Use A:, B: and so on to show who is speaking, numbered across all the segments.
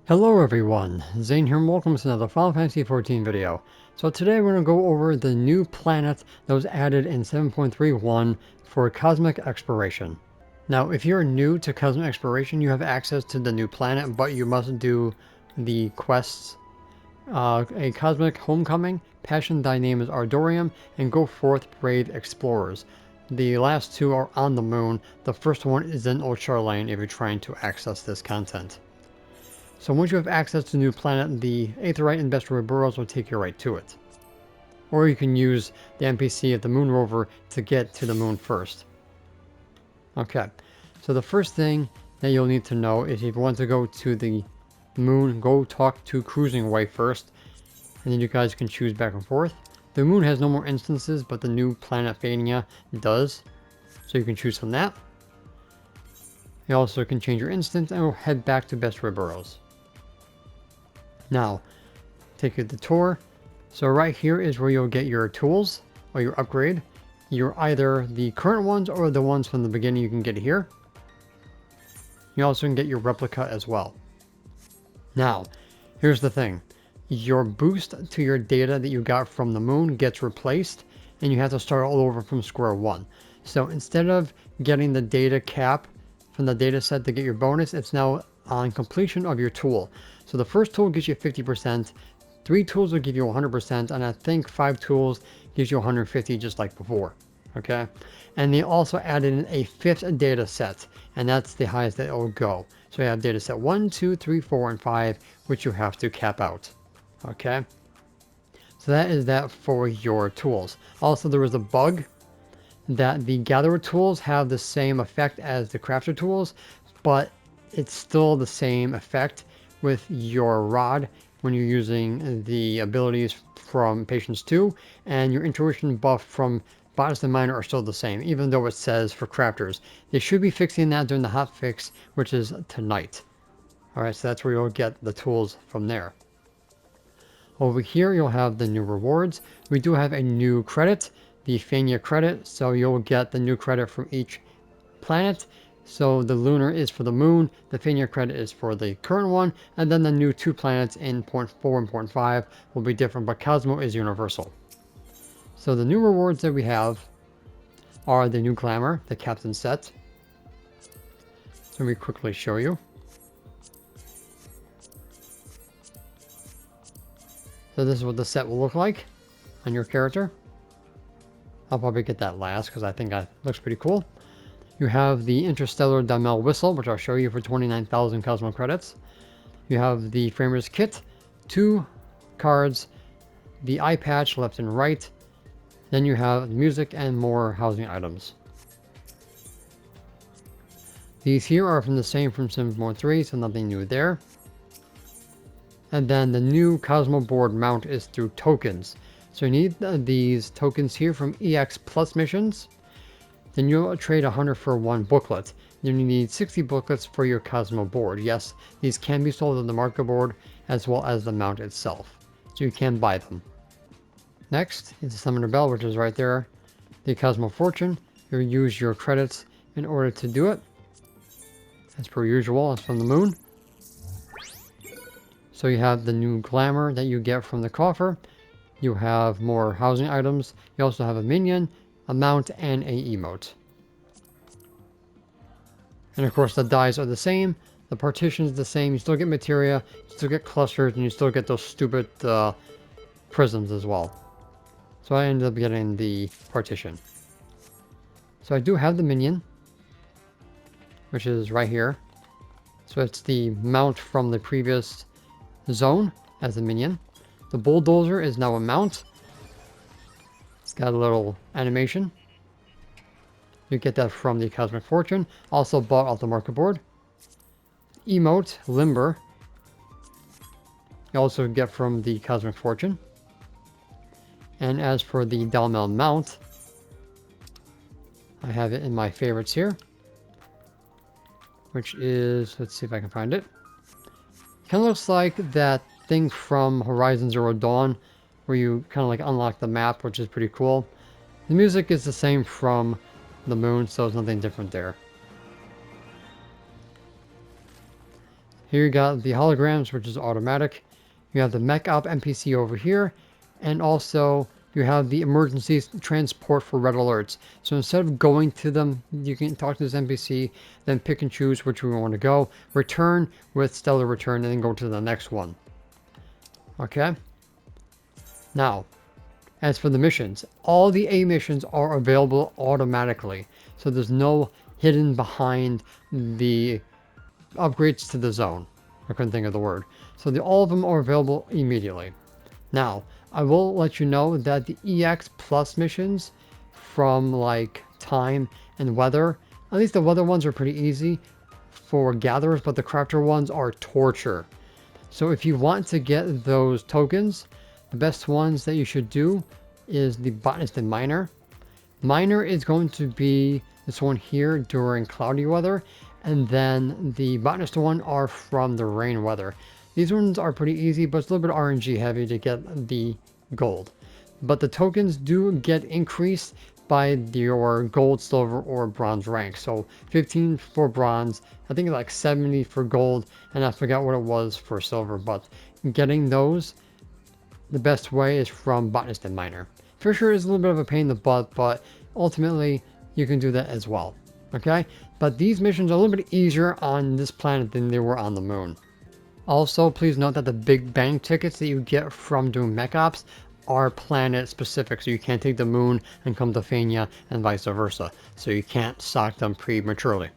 A: Hello everyone, Zane here and welcome to another Final Fantasy XIV video. So today we're going to go over the new planet that was added in 7.31 for cosmic exploration. Now if you're new to cosmic exploration, you have access to the new planet, but you must do the quests. A cosmic homecoming, passion thy name is ardorum, and go forth brave explorers. The last two are on the moon, the first one is in Old Charlene if you're trying to access this content. So once you have access to the new planet, the Aetheryte and Bestiary burrows will take you right to it. Or you can use the NPC of the Moon Rover to get to the moon first. Okay, so the first thing that you'll need to know is if you want to go to the moon, go talk to Cruising Way first, and then you guys can choose back and forth. The moon has no more instances, but the new planet Phaenna does, so you can choose from that. You also can change your instance and we'll head back to Bestiary burrows. Now, take you to the tour. So right here is where you'll get your tools or your upgrade. You're either the current ones or the ones from the beginning you can get here. You also can get your replica as well. Now, here's the thing. Your boost to your data that you got from the moon gets replaced and you have to start all over from square one. So instead of getting the data cap from the data set to get your bonus, it's now on completion of your tool. So the first tool gives you 50%, 3 tools will give you 100%, and I think 5 tools gives you 150 just like before. Okay, and they also added in a 5th data set, and that's the highest that it will go. So you have data set 1, 2, 3, 4, and 5, which you have to cap out. Okay, so that is that for your tools. Also, there was a bug that the gatherer tools have the same effect as the crafter tools, but it's still the same effect with your rod when you're using the abilities from Patience 2, and your intuition buff from Botanist and Miner are still the same, even though it says for crafters. They should be fixing that during the hotfix, which is tonight. Alright, so that's where you'll get the tools from there. Over here you'll have the new rewards. We do have a new credit, the Phaenna credit, so you'll get the new credit from each planet. So the lunar is for the moon, the Phaenna credit is for the current one, and then the new 2 planets in 0.4 and 0.5 will be different, but Cosmo is universal. So the new rewards that we have are the new glamour, the captain set. So let me quickly show you. So this is what the set will look like on your character. I'll probably get that last because I think that looks pretty cool. You have the Interstellar Damel Whistle, which I'll show you for 29,000 Cosmo credits. You have the Framer's Kit, 2 cards, the eye patch left and right. Then you have music and more housing items. These here are from the same from Sims More 3, so nothing new there. And then the new Cosmo board mount is through tokens. So you need these tokens here from EX Plus missions. Then you'll trade 100 for 1 booklet. Then you need 60 booklets for your Cosmo board. Yes, these can be sold on the market board as well as the mount itself. So you can buy them. Next is the Summoner Bell, which is right there. The Cosmo Fortune. You'll use your credits in order to do it. As per usual, it's from the moon. So you have the new glamour that you get from the coffer. You have more housing items. You also have a minion, a mount, and a emote. And of course the dies are the same, the partition is the same, you still get materia, you still get clusters, and you still get those stupid prisms as well. So I ended up getting the partition. So I do have the minion, which is right here. So it's the mount from the previous zone as a minion. The bulldozer is now a mount. It's got a little animation. You get that from the Cosmic Fortune. Also bought off the market board. Emote, Limber. You also get from the Cosmic Fortune. And as for the Dalmel mount, I have it in my favorites here. Which is, let's see if I can find it. Kind of looks like that thing from Horizon Zero Dawn, where you kind of like unlock the map, which is pretty cool. The music is the same from the moon, so there's nothing different there. Here you got the holograms, which is automatic. You have the mech op NPC over here, and also you have the emergency transport for red alerts. So instead of going to them, you can talk to this NPC, then pick and choose which we want to go, return with stellar return, and then go to the next one. Okay? Now, as for the missions, all the A missions are available automatically. So there's no hidden behind the upgrades to the zone. I couldn't think of the word. So all of them are available immediately. Now, I will let you know that the EX Plus missions from like time and weather, at least the weather ones are pretty easy for gatherers, but the crafter ones are torture. So if you want to get those tokens, the best ones that you should do is the botanist and miner. Miner is going to be this one here during cloudy weather, and then the botanist one are from the rain weather. These ones are pretty easy, but it's a little bit RNG heavy to get the gold. But the tokens do get increased by your gold, silver, or bronze rank. So 15 for bronze, I think like 70 for gold, and I forgot what it was for silver, but getting those, the best way is from botanist and miner. Fisher is a little bit of a pain in the butt, but ultimately you can do that as well. Okay? But these missions are a little bit easier on this planet than they were on the moon. Also, please note that the Big Bang tickets that you get from doing mech ops are planet specific, so you can't take the moon and come to Phaenna and vice versa. So you can't stock them prematurely.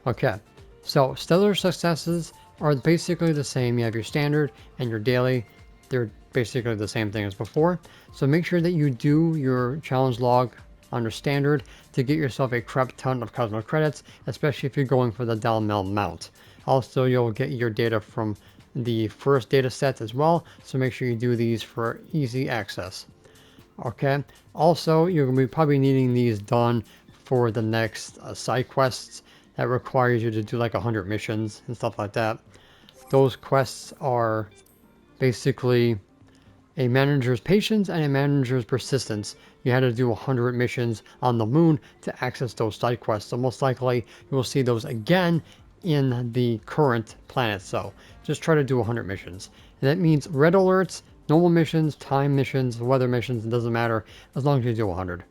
A: Okay, so stellar successes are basically the same. You have your standard and your daily. They're basically the same thing as before. So make sure that you do your challenge log under standard to get yourself a crap ton of cosmo credits, especially if you're going for the Dalmel mount. Also, you'll get your data from the first data sets as well, so make sure you do these for easy access. Okay, also you're going to be probably needing these done for the next side quests that requires you to do like 100 missions and stuff like that. Those quests are basically a manager's patience and a manager's persistence. You had to do 100 missions on the moon to access those side quests, so most likely you will see those again in the current planet. So just try to do 100 missions, and that means red alerts, normal missions, time missions, weather missions. It doesn't matter as long as you do 100.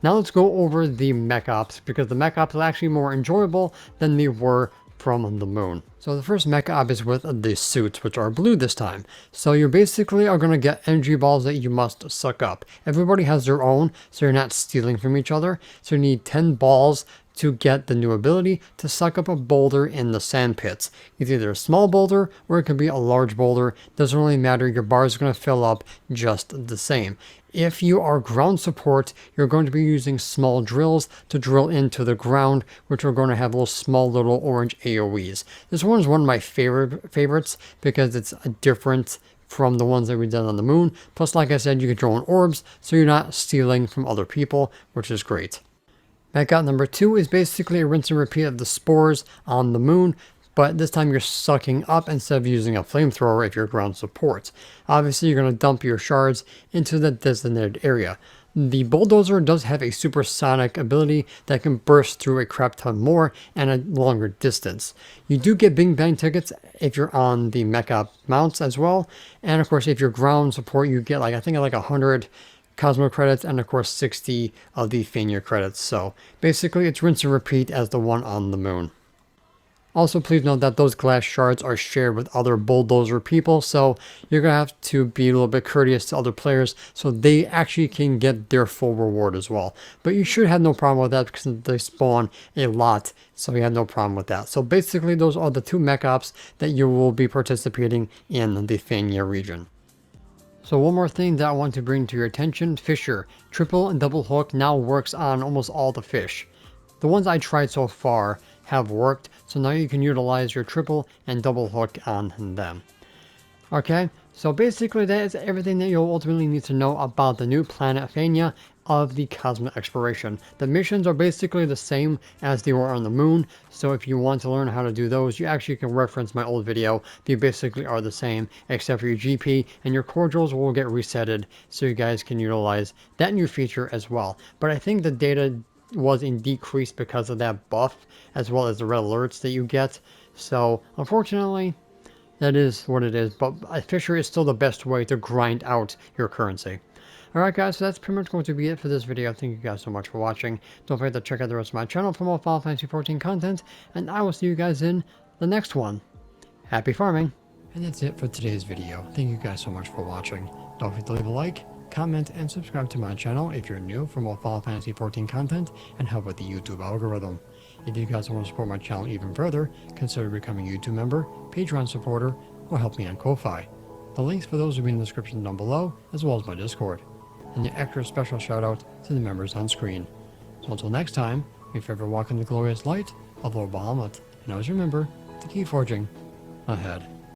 A: Now let's go over the mech ops, because the mech ops are actually more enjoyable than they were from the moon. So the first mech op is with the suits, which are blue this time. So you basically are going to get energy balls that you must suck up. Everybody has their own, so you're not stealing from each other. So you need 10 balls to get the new ability to suck up a boulder in the sand pits. It's either a small boulder or it could be a large boulder. Doesn't really matter, your bar is going to fill up just the same. If you are ground support, you're going to be using small drills to drill into the ground, which are going to have small little orange AoEs. This one is one of my favorites because it's different from the ones that we did on the moon. Plus, like I said, you can draw in orbs, so you're not stealing from other people, which is great. Mech op number 2 is basically a rinse and repeat of the spores on the moon, but this time you're sucking up instead of using a flamethrower if you're ground support. Obviously, you're going to dump your shards into the designated area. The bulldozer does have a supersonic ability that can burst through a crap ton more and a longer distance. You do get Big Bang tickets if you're on the mech op mounts as well, and of course if you're ground support you get I think 100 Cosmo credits and of course 60 of the Phaenna credits. So basically it's rinse and repeat as the one on the moon. Also, please note that those glass shards are shared with other bulldozer people, so you're going to have to be a little bit courteous to other players so they actually can get their full reward as well. But you should have no problem with that because they spawn a lot, so you have no problem with that. So basically those are the 2 mech ops that you will be participating in the Phaenna region. So one more thing that I want to bring to your attention, Fisher. Triple and double hook now works on almost all the fish. The ones I tried so far have worked, so now you can utilize your triple and double hook on them. Okay, so basically that is everything that you'll ultimately need to know about the new planet Phaenna of the cosmic exploration. The missions are basically the same as they were on the moon, so if you want to learn how to do those, you actually can reference my old video. They basically are the same, except for your GP and your cordials will get resetted, so you guys can utilize that new feature as well. But I think the data was in decrease because of that buff, as well as the red alerts that you get. So unfortunately, that is what it is, but a fisher is still the best way to grind out your currency. Alright guys, so that's pretty much going to be it for this video. Thank you guys so much for watching. Don't forget to check out the rest of my channel for more Final Fantasy XIV content, and I will see you guys in the next one. Happy farming! And that's it for today's video. Thank you guys so much for watching. Don't forget to leave a like, comment, and subscribe to my channel if you're new for more Final Fantasy XIV content and help with the YouTube algorithm. If you guys want to support my channel even further, consider becoming a YouTube member, Patreon supporter, or help me on Ko-Fi. The links for those will be in the description down below, as well as my Discord. And the extra special shout out to the members on screen. So until next time, may you forever walk in the glorious light of Lord Bahamut, and always remember to keep forging ahead.